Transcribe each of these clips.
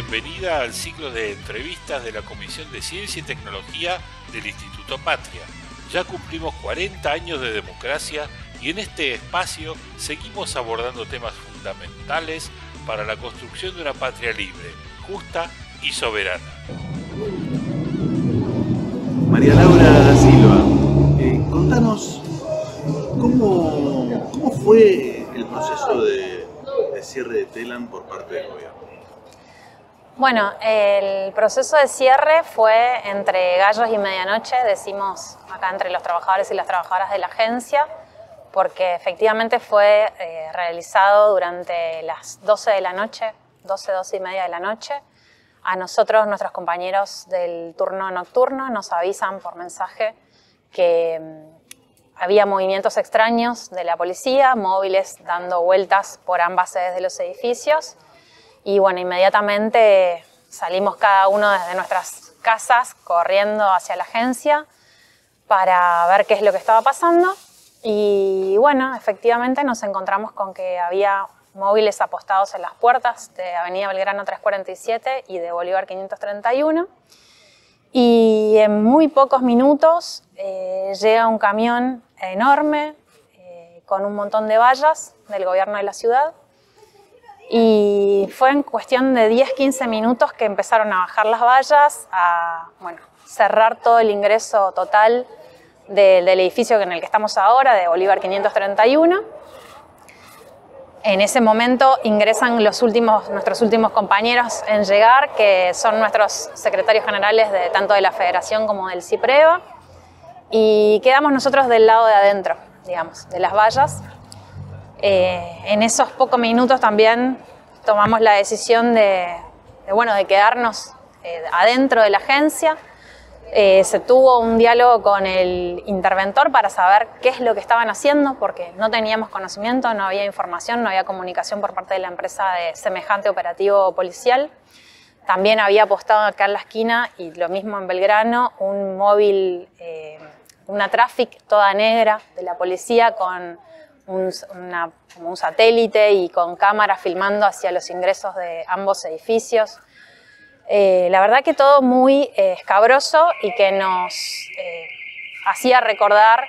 bienvenida al ciclo de entrevistas de la Comisión de Ciencia y Tecnología del Instituto Patria. Ya cumplimos 40 años de democracia y en este espacio seguimos abordando temas fundamentales para la construcción de una patria libre, justa y soberana. María Laura da Silva, contanos cómo fue el proceso de cierre de Telam por parte del gobierno. Bueno, el proceso de cierre fue entre gallos y medianoche, decimos acá entre los trabajadores y las trabajadoras de la agencia, porque efectivamente fue realizado durante las 12 de la noche, 12 y media de la noche. A nosotros, nuestros compañeros del turno nocturno, nos avisan por mensaje que había movimientos extraños de la policía, móviles dando vueltas por ambas sedes de los edificios. Y bueno, inmediatamente salimos cada uno desde nuestras casas corriendo hacia la agencia para ver qué es lo que estaba pasando. Y bueno, efectivamente nos encontramos con que había móviles apostados en las puertas de Avenida Belgrano 347 y de Bolívar 531. Y en muy pocos minutos llega un camión enorme con un montón de vallas del gobierno de la ciudad. Y fue en cuestión de 10-15 minutos que empezaron a bajar las vallas, a cerrar todo el ingreso total del edificio en el que estamos ahora, de Bolívar 531. En ese momento ingresan nuestros últimos compañeros en llegar, que son nuestros secretarios generales tanto de la Federación como del CIPREVA, y quedamos nosotros del lado de adentro, digamos, de las vallas. En esos pocos minutos también tomamos la decisión de quedarnos adentro de la agencia. Se tuvo un diálogo con el interventor para saber qué es lo que estaban haciendo, porque no teníamos conocimiento, no había información, no había comunicación por parte de la empresa de semejante operativo policial. También había apostado acá en la esquina, y lo mismo en Belgrano, un móvil, una Traffic toda negra de la policía con como un satélite y con cámaras filmando hacia los ingresos de ambos edificios. La verdad que todo muy escabroso y que nos hacía recordar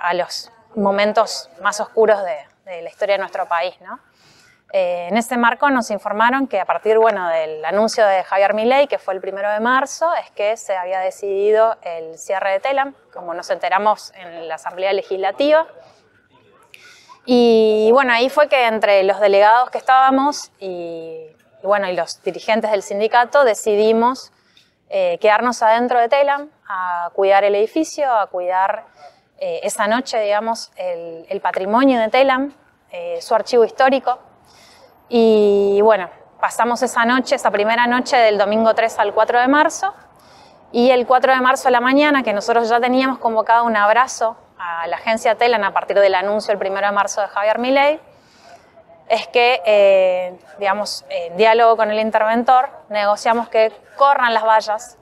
a los momentos más oscuros de la historia de nuestro país, ¿no? En ese marco nos informaron que a partir del anuncio de Javier Milei, que fue el 1 de marzo, es que se había decidido el cierre de Telam, como nos enteramos en la Asamblea Legislativa. Y bueno, ahí fue que entre los delegados que estábamos y los dirigentes del sindicato decidimos quedarnos adentro de Telam, a cuidar el edificio, a cuidar esa noche, digamos, el patrimonio de Telam, su archivo histórico. Y bueno, pasamos esa primera noche del domingo 3 al 4 de marzo, y el 4 de marzo a la mañana, que nosotros ya teníamos convocado un abrazo a la agencia Telam a partir del anuncio el 1 de marzo de Javier Milei, es que, en diálogo con el interventor, negociamos que corran las vallas,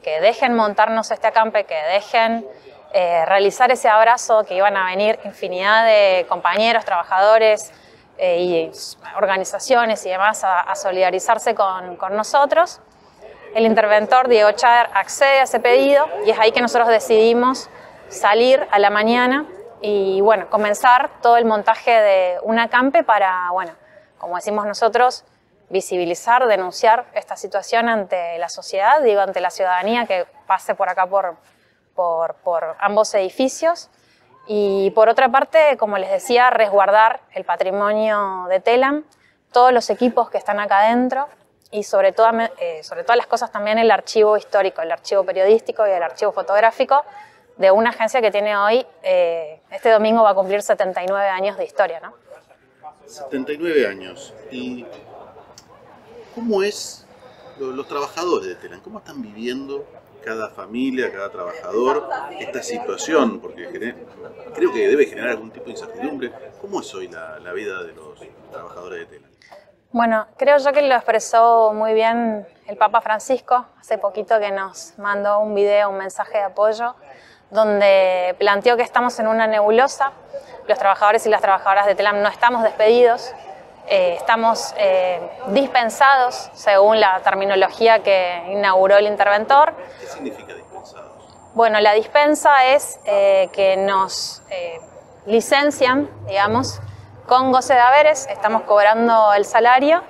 que dejen montarnos este acampe, que dejen realizar ese abrazo, que iban a venir infinidad de compañeros, trabajadores y organizaciones y demás a solidarizarse con nosotros. El interventor, Diego Char, accede a ese pedido y es ahí que nosotros decidimos salir a la mañana y comenzar todo el montaje de un acampe para, como decimos nosotros, visibilizar, denunciar esta situación ante la sociedad, ante la ciudadanía que pase por acá por ambos edificios. Y por otra parte, como les decía, resguardar el patrimonio de Telam, todos los equipos que están acá adentro y sobre todas las cosas también el archivo histórico, el archivo periodístico y el archivo fotográfico de una agencia que tiene hoy, este domingo va a cumplir 79 años de historia, ¿no? 79 años. ¿Y cómo es los trabajadores de Telam? ¿Cómo están viviendo cada familia, cada trabajador esta situación? Porque creo que debe generar algún tipo de incertidumbre. ¿Cómo es hoy la vida de los trabajadores de Telam? Bueno, creo yo que lo expresó muy bien el Papa Francisco hace poquito, que nos mandó un video, un mensaje de apoyo, donde planteó que estamos en una nebulosa. Los trabajadores y las trabajadoras de Telam no estamos despedidos, Estamos dispensados según la terminología que inauguró el interventor. ¿Qué significa dispensados? Bueno, la dispensa es que nos licencian, digamos, con goce de haberes, estamos cobrando el salario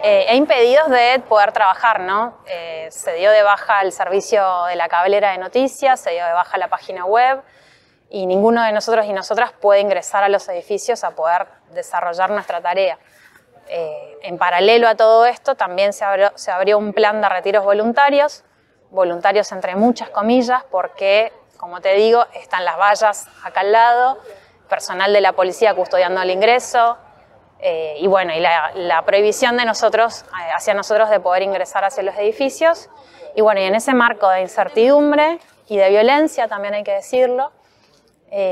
e impedidos de poder trabajar, ¿no? Se dio de baja el servicio de la cablera de noticias, se dio de baja la página web y ninguno de nosotros y nosotras puede ingresar a los edificios a poder desarrollar nuestra tarea. En paralelo a todo esto también se abrió un plan de retiros voluntarios entre muchas comillas, porque, como te digo, están las vallas acá al lado, personal de la policía custodiando el ingreso, y bueno, y la prohibición de hacia nosotros de poder ingresar hacia los edificios. Y bueno, y en ese marco de incertidumbre y de violencia, también hay que decirlo,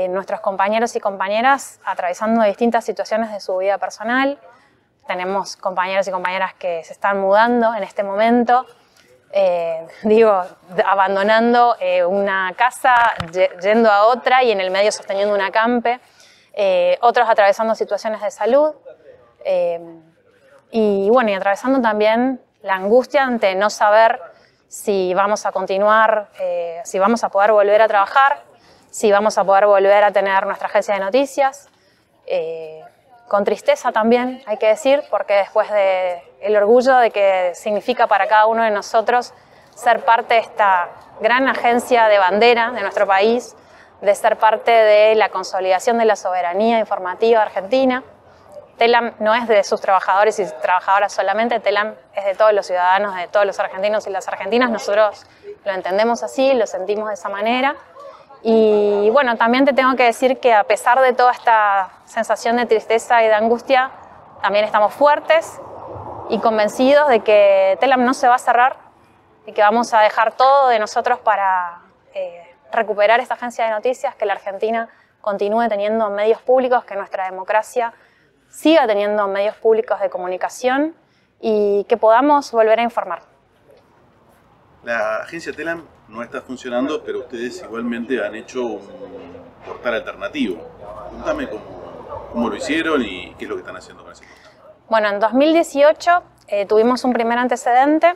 nuestros compañeros y compañeras atravesando distintas situaciones de su vida personal. Tenemos compañeros y compañeras que se están mudando en este momento, abandonando una casa, yendo a otra y en el medio sosteniendo un acampe, otros atravesando situaciones de salud, y bueno, y atravesando también la angustia ante no saber si vamos a continuar, si vamos a poder volver a trabajar, si vamos a poder volver a tener nuestra agencia de noticias, con tristeza también, hay que decir, porque después del orgullo de que significa para cada uno de nosotros ser parte de esta gran agencia de bandera de nuestro país, de ser parte de la consolidación de la soberanía informativa argentina. TELAM no es de sus trabajadores y trabajadoras solamente, TELAM es de todos los ciudadanos, de todos los argentinos y las argentinas. Nosotros lo entendemos así, lo sentimos de esa manera. Y bueno, también te tengo que decir que a pesar de toda esta sensación de tristeza y de angustia, también estamos fuertes y convencidos de que TELAM no se va a cerrar y que vamos a dejar todo de nosotros para recuperar esta agencia de noticias, que la Argentina continúe teniendo medios públicos, que nuestra democracia siga teniendo medios públicos de comunicación y que podamos volver a informar. La agencia TELAM no está funcionando, pero ustedes igualmente han hecho un portal alternativo. Contame cómo lo hicieron y qué es lo que están haciendo con ese portal. Bueno, en 2018 tuvimos un primer antecedente,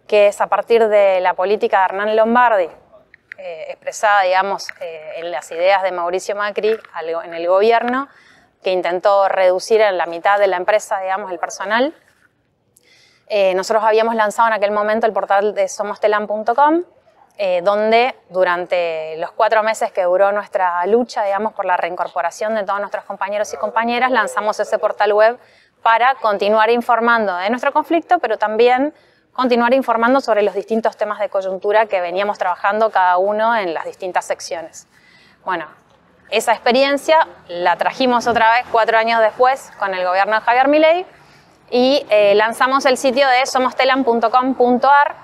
que es a partir de la política de Hernán Lombardi, expresada, digamos, en las ideas de Mauricio Macri en el gobierno, que intentó reducir en la mitad de la empresa, digamos, el personal. Nosotros habíamos lanzado en aquel momento el portal de somostelam.com, donde durante los 4 meses que duró nuestra lucha, digamos, por la reincorporación de todos nuestros compañeros y compañeras, lanzamos ese portal web para continuar informando de nuestro conflicto, pero también continuar informando sobre los distintos temas de coyuntura que veníamos trabajando cada uno en las distintas secciones. Bueno, esa experiencia la trajimos otra vez 4 años después con el gobierno de Javier Milei y lanzamos el sitio de somostelam.com.ar,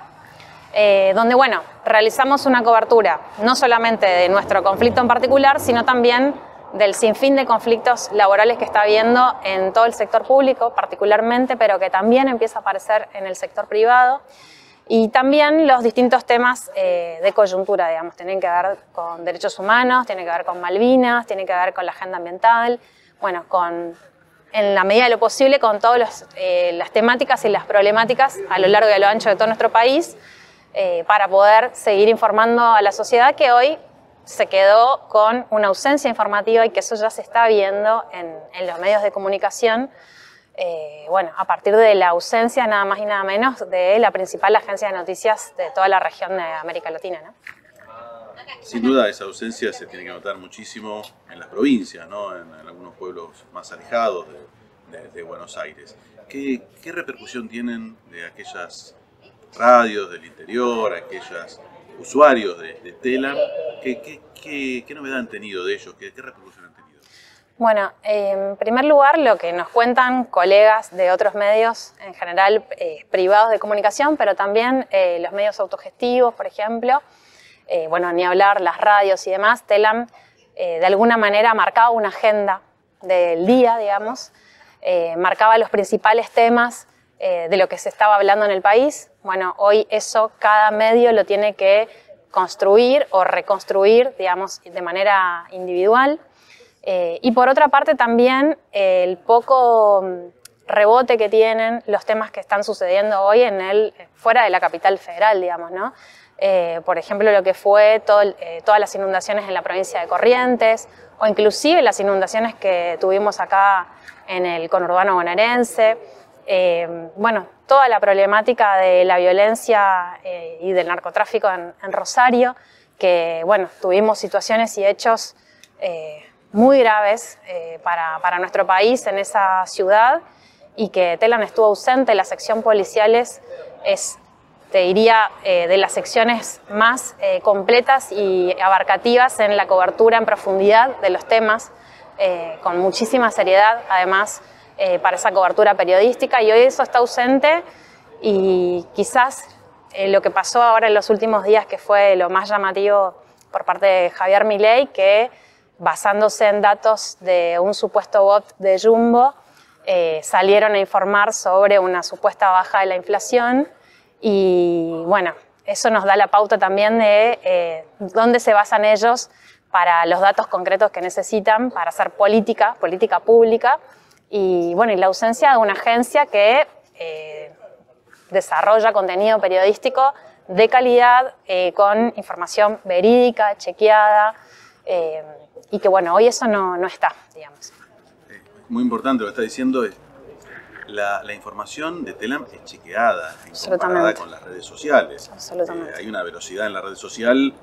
donde, bueno, realizamos una cobertura no solamente de nuestro conflicto en particular, sino también del sinfín de conflictos laborales que está habiendo en todo el sector público particularmente, pero que también empieza a aparecer en el sector privado, y también los distintos temas de coyuntura, digamos, tienen que ver con derechos humanos, tienen que ver con Malvinas, tienen que ver con la agenda ambiental, bueno, en la medida de lo posible, con todas las temáticas y las problemáticas a lo largo y a lo ancho de todo nuestro país, para poder seguir informando a la sociedad que hoy se quedó con una ausencia informativa y que eso ya se está viendo en los medios de comunicación, bueno, a partir de la ausencia nada más y nada menos de la principal agencia de noticias de toda la región de América Latina, ¿no? Sin duda esa ausencia se tiene que notar muchísimo en las provincias, ¿no? En algunos pueblos más alejados de Buenos Aires. ¿Qué repercusión tienen de aquellas radios del interior, aquellos usuarios de TELAM? ¿Qué novedad han tenido de ellos? ¿Qué repercusión han tenido? Bueno, en primer lugar, lo que nos cuentan colegas de otros medios, en general privados de comunicación, pero también los medios autogestivos, por ejemplo, bueno, ni hablar, las radios y demás, TELAM de alguna manera marcaba una agenda del día, digamos, marcaba los principales temas de lo que se estaba hablando en el país. Bueno, hoy eso cada medio lo tiene que construir o reconstruir, digamos, de manera individual. Y por otra parte también el poco rebote que tienen los temas que están sucediendo hoy fuera de la capital federal, digamos, ¿no? Por ejemplo, lo que fue todas las inundaciones en la provincia de Corrientes, o inclusive las inundaciones que tuvimos acá en el conurbano bonaerense. Bueno, toda la problemática de la violencia y del narcotráfico en Rosario, que bueno, tuvimos situaciones y hechos muy graves para nuestro país en esa ciudad, y que Telam estuvo ausente. La sección policiales es, te diría, de las secciones más completas y abarcativas en la cobertura en profundidad de los temas, con muchísima seriedad, además, para esa cobertura periodística, y hoy eso está ausente. Y quizás lo que pasó ahora en los últimos días, que fue lo más llamativo por parte de Javier Milei, que basándose en datos de un supuesto bot de Jumbo, salieron a informar sobre una supuesta baja de la inflación. Y bueno, eso nos da la pauta también de dónde se basan ellos para los datos concretos que necesitan para hacer política pública. Y bueno, y la ausencia de una agencia que desarrolla contenido periodístico de calidad, con información verídica, chequeada, y que bueno, hoy eso no está, digamos. Muy importante lo que está diciendo. La información de Telam es chequeada, comparada con las redes sociales. Absolutamente. Hay una velocidad en la red social,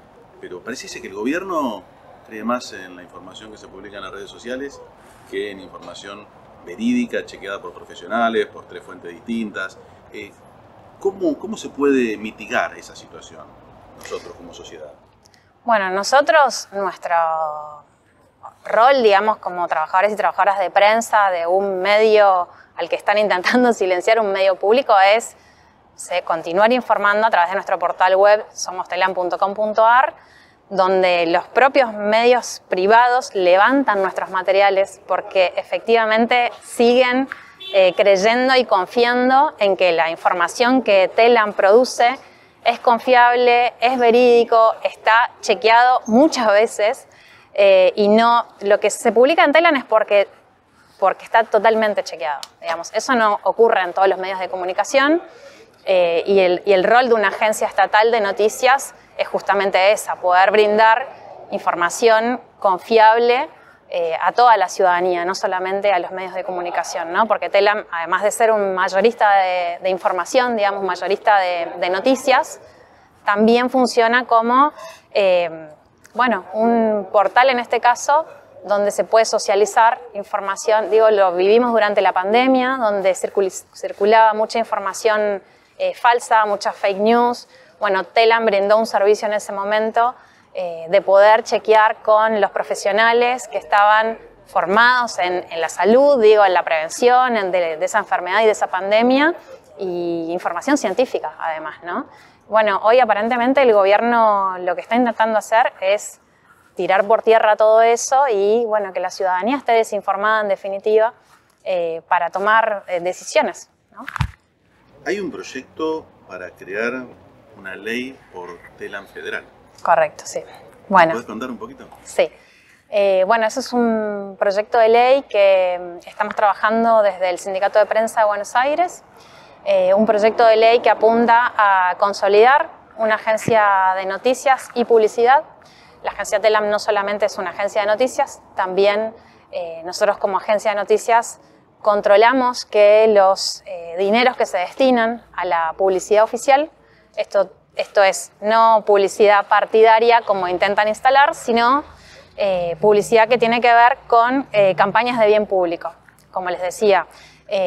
pero parece que el gobierno cree más en la información que se publica en las redes sociales que en información verídica, chequeada por profesionales, por 3 fuentes distintas. ¿Cómo se puede mitigar esa situación nosotros como sociedad? Bueno, nosotros, nuestro rol, digamos, como trabajadores y trabajadoras de prensa de un medio al que están intentando silenciar, un medio público, es continuar informando a través de nuestro portal web somostelam.com.ar, donde los propios medios privados levantan nuestros materiales porque efectivamente siguen creyendo y confiando en que la información que Telam produce es confiable, es verídico, está chequeado muchas veces, y no, lo que se publica en Telam es porque está totalmente chequeado, digamos. Eso no ocurre en todos los medios de comunicación, y el rol de una agencia estatal de noticias es justamente esa, poder brindar información confiable a toda la ciudadanía, no solamente a los medios de comunicación, ¿no? Porque Telam, además de ser un mayorista de información, digamos, mayorista de noticias, también funciona como, bueno, un portal en este caso, donde se puede socializar información. Digo, lo vivimos durante la pandemia, donde circulaba mucha información falsa, muchas fake news. Bueno, Telam brindó un servicio en ese momento de poder chequear con los profesionales que estaban formados en la salud, digo, en la prevención de esa enfermedad y de esa pandemia, y información científica además, ¿no? Bueno, hoy aparentemente el gobierno lo que está intentando hacer es tirar por tierra todo eso y bueno, que la ciudadanía esté desinformada en definitiva, para tomar decisiones, ¿no? Hay un proyecto para crear una ley por Telam federal. Correcto, sí. Bueno, ¿Puedes contar un poquito? Sí. Bueno, eso es un proyecto de ley que estamos trabajando desde el Sindicato de Prensa de Buenos Aires. Un proyecto de ley que apunta a consolidar una agencia de noticias y publicidad. La agencia Telam no solamente es una agencia de noticias, también nosotros como agencia de noticias controlamos que los dineros que se destinan a la publicidad oficial, esto es no publicidad partidaria como intentan instalar, sino publicidad que tiene que ver con campañas de bien público. Como les decía,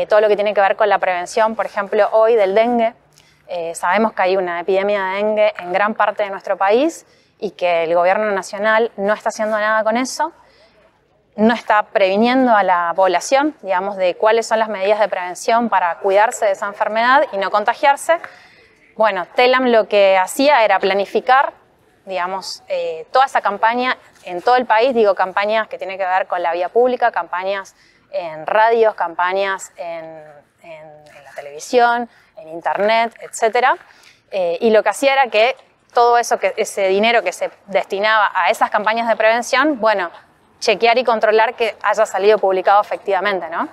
todo lo que tiene que ver con la prevención, por ejemplo, hoy del dengue. Sabemos que hay una epidemia de dengue en gran parte de nuestro país y que el gobierno nacional no está haciendo nada con eso, no está previniendo a la población, digamos, de cuáles son las medidas de prevención para cuidarse de esa enfermedad y no contagiarse. Bueno, Telam lo que hacía era planificar, digamos, toda esa campaña en todo el país, digo, campañas que tienen que ver con la vía pública, campañas en radios, campañas en la televisión, en internet, etc. Y lo que hacía era que todo eso, ese dinero que se destinaba a esas campañas de prevención, bueno, chequear y controlar que haya salido publicado efectivamente, ¿no?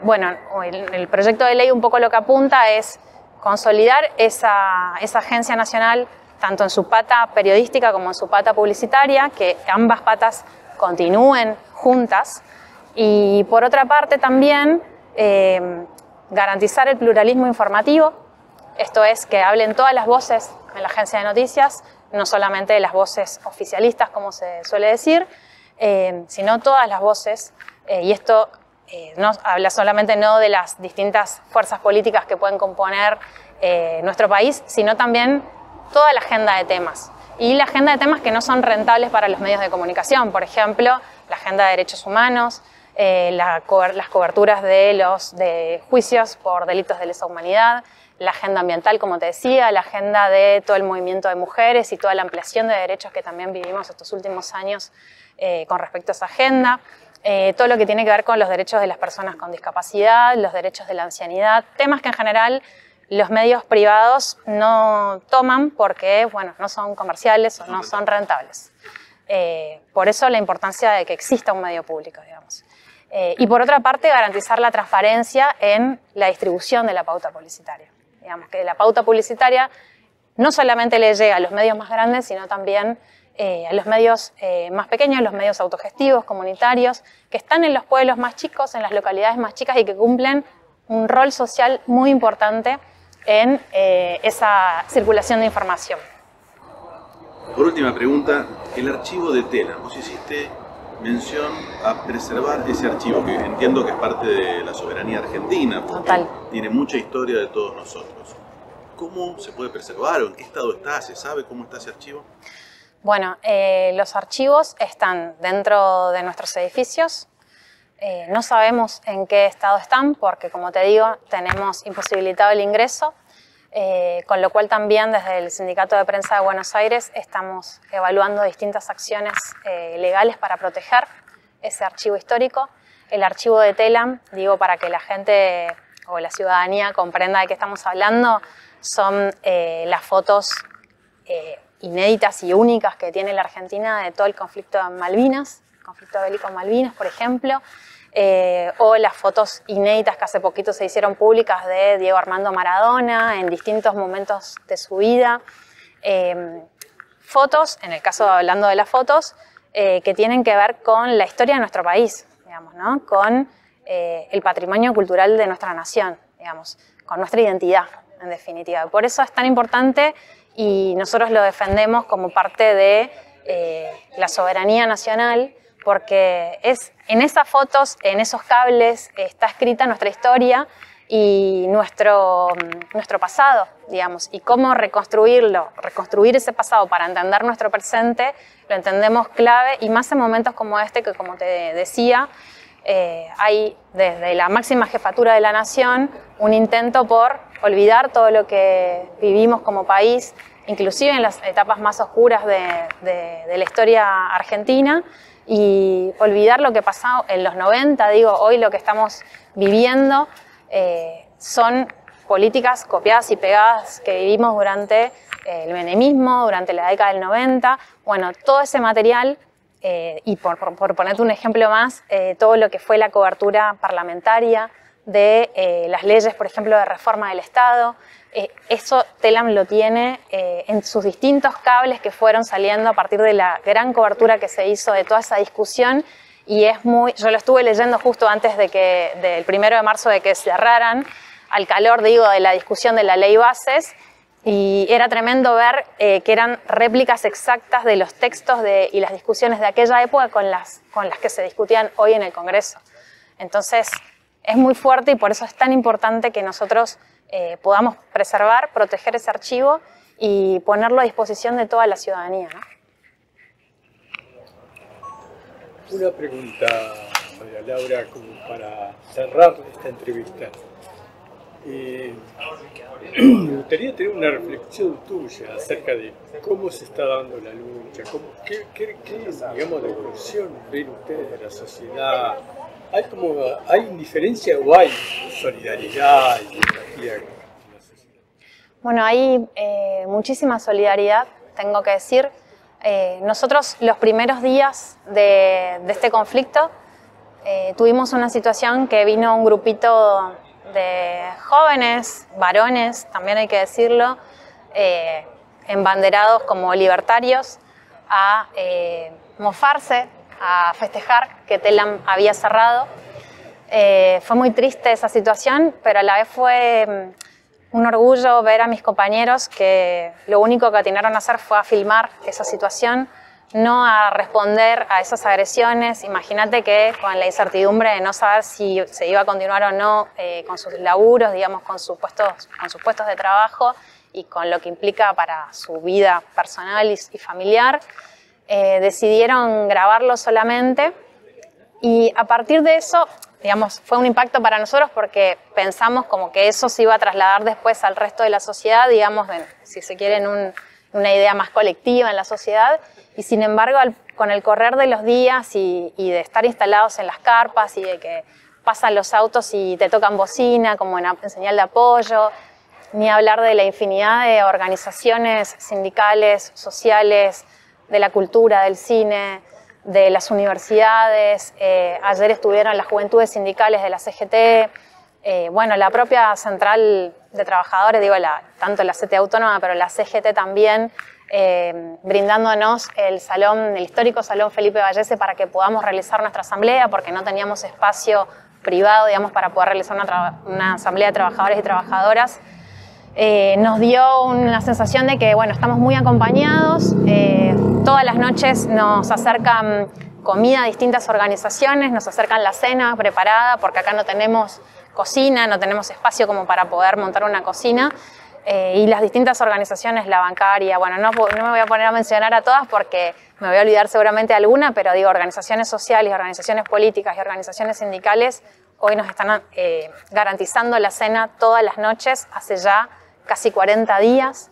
Bueno, el proyecto de ley un poco lo que apunta es consolidar esa agencia nacional tanto en su pata periodística como en su pata publicitaria, que ambas patas continúen juntas, y por otra parte también garantizar el pluralismo informativo, esto es que hablen todas las voces en la agencia de noticias, no solamente las voces oficialistas como se suele decir, sino todas las voces, y esto no habla solamente no de las distintas fuerzas políticas que pueden componer nuestro país, sino también toda la agenda de temas. Y la agenda de temas que no son rentables para los medios de comunicación, por ejemplo, la agenda de derechos humanos, las coberturas de juicios por delitos de lesa humanidad, la agenda ambiental, como te decía, la agenda de todo el movimiento de mujeres y toda la ampliación de derechos que también vivimos estos últimos años con respecto a esa agenda, todo lo que tiene que ver con los derechos de las personas con discapacidad, los derechos de la ancianidad, temas que en general los medios privados no toman porque, bueno, no son comerciales o no son rentables. Por eso la importancia de que exista un medio público, digamos. Y por otra parte, garantizar la transparencia en la distribución de la pauta publicitaria. Digamos que la pauta publicitaria no solamente le llega a los medios más grandes, sino también a los medios más pequeños, los medios autogestivos, comunitarios, que están en los pueblos más chicos, en las localidades más chicas y que cumplen un rol social muy importante en esa circulación de información. Por última pregunta, el archivo de Telam, vos hiciste mención a preservar ese archivo, que entiendo que es parte de la soberanía argentina, porque Total. Tiene mucha historia de todos nosotros. ¿Cómo se puede preservar o en qué estado está? ¿Se sabe cómo está ese archivo? Bueno, los archivos están dentro de nuestros edificios. No sabemos en qué estado están porque, como te digo, tenemos imposibilitado el ingreso, con lo cual también desde el Sindicato de Prensa de Buenos Aires estamos evaluando distintas acciones legales para proteger ese archivo histórico. El archivo de Telam, digo para que la gente o la ciudadanía comprenda de qué estamos hablando, son las fotos inéditas y únicas que tiene la Argentina de todo el conflicto en Malvinas, el conflicto bélico en Malvinas, por ejemplo, o las fotos inéditas que hace poquito se hicieron públicas de Diego Armando Maradona en distintos momentos de su vida. Fotos, en el caso hablando de las fotos, que tienen que ver con la historia de nuestro país, digamos, ¿no? Con el patrimonio cultural de nuestra nación, digamos, con nuestra identidad, en definitiva. Por eso es tan importante y nosotros lo defendemos como parte de la soberanía nacional, porque en esas fotos, en esos cables, está escrita nuestra historia y nuestro pasado, digamos, y cómo reconstruirlo, reconstruir ese pasado para entender nuestro presente, lo entendemos clave, y más en momentos como este, que como te decía, hay desde la máxima jefatura de la nación un intento por olvidar todo lo que vivimos como país, inclusive en las etapas más oscuras de la historia argentina, y olvidar lo que pasó en los 90, digo, hoy lo que estamos viviendo son políticas copiadas y pegadas que vivimos durante el menemismo, durante la década del 90. Bueno, todo ese material, y por ponerte un ejemplo más, todo lo que fue la cobertura parlamentaria de las leyes, por ejemplo, de reforma del Estado, eso Telam lo tiene en sus distintos cables que fueron saliendo a partir de la gran cobertura que se hizo de toda esa discusión, y yo lo estuve leyendo justo antes del 1 de marzo de que cerraran, al calor, digo, de la discusión de la ley bases, y era tremendo ver que eran réplicas exactas de los textos y las discusiones de aquella época con las que se discutían hoy en el Congreso. Entonces, es muy fuerte y por eso es tan importante que nosotros podamos preservar, proteger ese archivo y ponerlo a disposición de toda la ciudadanía, ¿no? Una pregunta, María Laura, como para cerrar esta entrevista. Me gustaría tener una reflexión tuya acerca de cómo se está dando la lucha, qué digamos, de evolución ven ustedes de la sociedad. ¿Hay indiferencia o hay solidaridad y empatía en la sociedad? Bueno, hay muchísima solidaridad, tengo que decir. Nosotros los primeros días de este conflicto tuvimos una situación que vino un grupito de jóvenes, varones, también hay que decirlo, embanderados como libertarios, a mofarse, a festejar que Telam había cerrado. Fue muy triste esa situación, pero a la vez fue un orgullo ver a mis compañeros que lo único que atinaron a hacer fue a filmar esa situación, no a responder a esas agresiones. Imagínate que con la incertidumbre de no saber si se iba a continuar o no con sus laburos, digamos, con sus puestos de trabajo y con lo que implica para su vida personal y familiar, decidieron grabarlo solamente, y a partir de eso, digamos, fue un impacto para nosotros porque pensamos como que eso se iba a trasladar después al resto de la sociedad, digamos, si se quiere, en una idea más colectiva en la sociedad. Y sin embargo, con el correr de los días y de estar instalados en las carpas y de que pasan los autos y te tocan bocina como en señal de apoyo, ni hablar de la infinidad de organizaciones sindicales, sociales, de la cultura, del cine, de las universidades. Ayer estuvieron las juventudes sindicales de la CGT, bueno, la propia central de trabajadores, digo, tanto la CTA Autónoma, pero la CGT también, brindándonos el histórico Salón Felipe Vallese para que podamos realizar nuestra asamblea, porque no teníamos espacio privado, digamos, para poder realizar una asamblea de trabajadores y trabajadoras. Nos dio una sensación de que, bueno, estamos muy acompañados. Todas las noches nos acercan comida a distintas organizaciones, nos acercan la cena preparada, porque acá no tenemos cocina, no tenemos espacio como para poder montar una cocina. Y las distintas organizaciones, la bancaria, bueno, no me voy a poner a mencionar a todas porque me voy a olvidar seguramente alguna, pero digo, organizaciones sociales, organizaciones políticas y organizaciones sindicales hoy nos están garantizando la cena todas las noches, hace ya casi 40 días.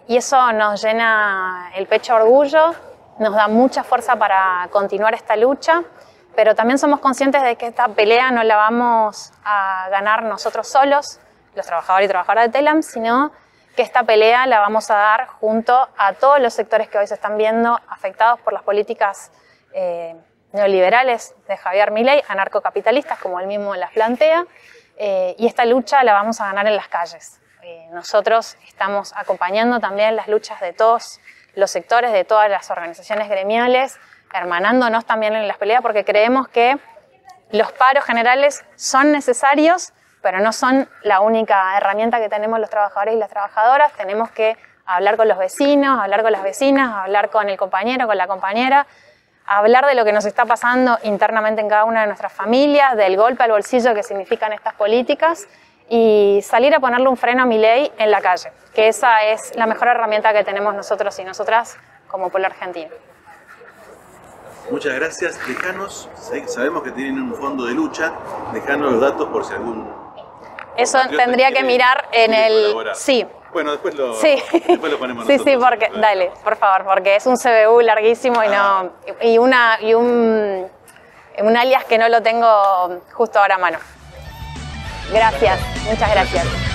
Y eso nos llena el pecho de orgullo, nos da mucha fuerza para continuar esta lucha, pero también somos conscientes de que esta pelea no la vamos a ganar nosotros solos, los trabajadores y trabajadoras de Telam, sino que esta pelea la vamos a dar junto a todos los sectores que hoy se están viendo afectados por las políticas neoliberales de Javier Milei, anarcocapitalistas, como él mismo las plantea, y esta lucha la vamos a ganar en las calles. Nosotros estamos acompañando también las luchas de todos los sectores, de todas las organizaciones gremiales, hermanándonos también en las peleas, porque creemos que los paros generales son necesarios, pero no son la única herramienta que tenemos los trabajadores y las trabajadoras. Tenemos que hablar con los vecinos, hablar con las vecinas, hablar con el compañero, con la compañera, hablar de lo que nos está pasando internamente en cada una de nuestras familias, del golpe al bolsillo que significan estas políticas, y salir a ponerle un freno a Milei en la calle, que esa es la mejor herramienta que tenemos nosotros y nosotras como pueblo argentino. Muchas gracias. Dejanos, sabemos que tienen un fondo de lucha, dejanos los datos por si algún... Eso tendría que mirar en el... Colaborar. Sí. Bueno, después lo ponemos sí, nosotros. sí, porque, dale, por favor, porque es un CBU larguísimo y un alias que no lo tengo justo ahora a mano. Gracias, muchas gracias.